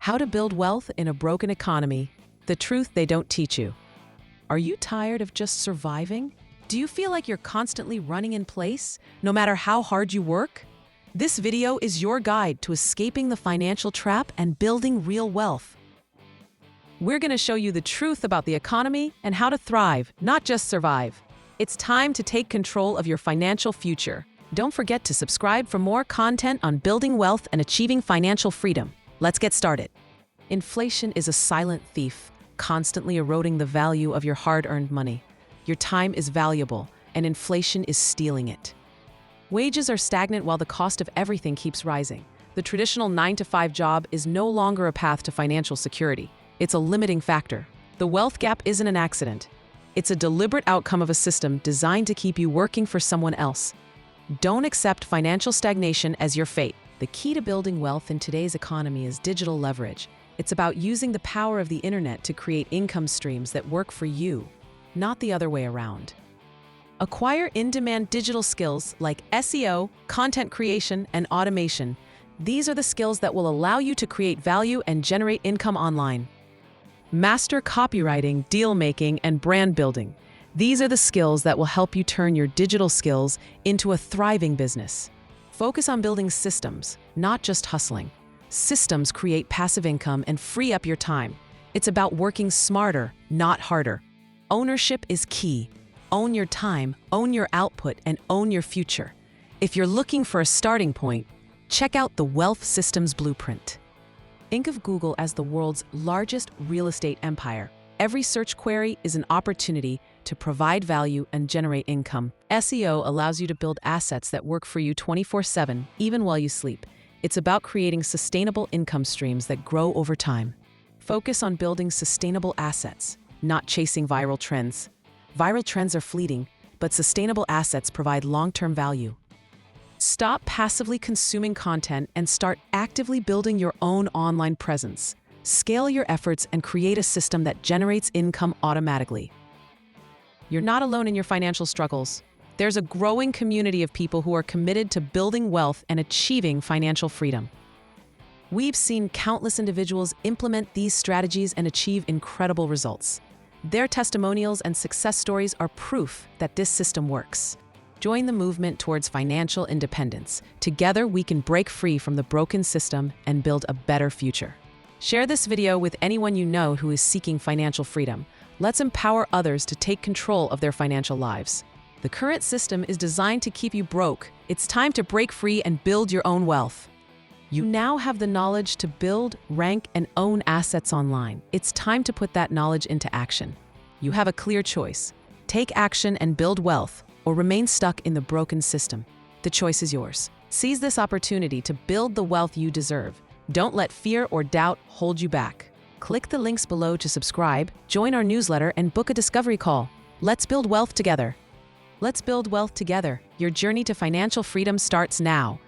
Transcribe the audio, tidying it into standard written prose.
How to build wealth in a broken economy. The truth they don't teach you. Are you tired of just surviving? Do you feel like you're constantly running in place, no matter how hard you work? This video is your guide to escaping the financial trap and building real wealth. We're going to show you the truth about the economy and how to thrive, not just survive. It's time to take control of your financial future. Don't forget to subscribe for more content on building wealth and achieving financial freedom. Let's get started. Inflation is a silent thief, constantly eroding the value of your hard-earned money. Your time is valuable, and inflation is stealing it. Wages are stagnant while the cost of everything keeps rising. The traditional 9-to-5 job is no longer a path to financial security. It's a limiting factor. The wealth gap isn't an accident. It's a deliberate outcome of a system designed to keep you working for someone else. Don't accept financial stagnation as your fate. The key to building wealth in today's economy is digital leverage. It's about using the power of the internet to create income streams that work for you, not the other way around. Acquire in-demand digital skills like SEO, content creation, and automation. These are the skills that will allow you to create value and generate income online. Master copywriting, deal-making, and brand building. These are the skills that will help you turn your digital skills into a thriving business. Focus on building systems, not just hustling. Systems create passive income and free up your time. It's about working smarter, not harder. Ownership is key. Own your time, own your output, and own your future. If you're looking for a starting point, check out the Wealth Systems Blueprint. Think of Google as the world's largest real estate empire. Every search query is an opportunity to provide value and generate income. SEO allows you to build assets that work for you 24/7, even while you sleep. It's about creating sustainable income streams that grow over time. Focus on building sustainable assets, not chasing viral trends. Viral trends are fleeting, but sustainable assets provide long-term value. Stop passively consuming content and start actively building your own online presence. Scale your efforts and create a system that generates income automatically. You're not alone in your financial struggles. There's a growing community of people who are committed to building wealth and achieving financial freedom. We've seen countless individuals implement these strategies and achieve incredible results. Their testimonials and success stories are proof that this system works. Join the movement towards financial independence. Together, we can break free from the broken system and build a better future. Share this video with anyone you know who is seeking financial freedom. Let's empower others to take control of their financial lives. The current system is designed to keep you broke. It's time to break free and build your own wealth. You now have the knowledge to build, rank, and own assets online. It's time to put that knowledge into action. You have a clear choice. Take action and build wealth, or remain stuck in the broken system. The choice is yours. Seize this opportunity to build the wealth you deserve. Don't let fear or doubt hold you back. Click the links below to subscribe, join our newsletter, and book a discovery call. Let's build wealth together. Let's build wealth together. Your journey to financial freedom starts now.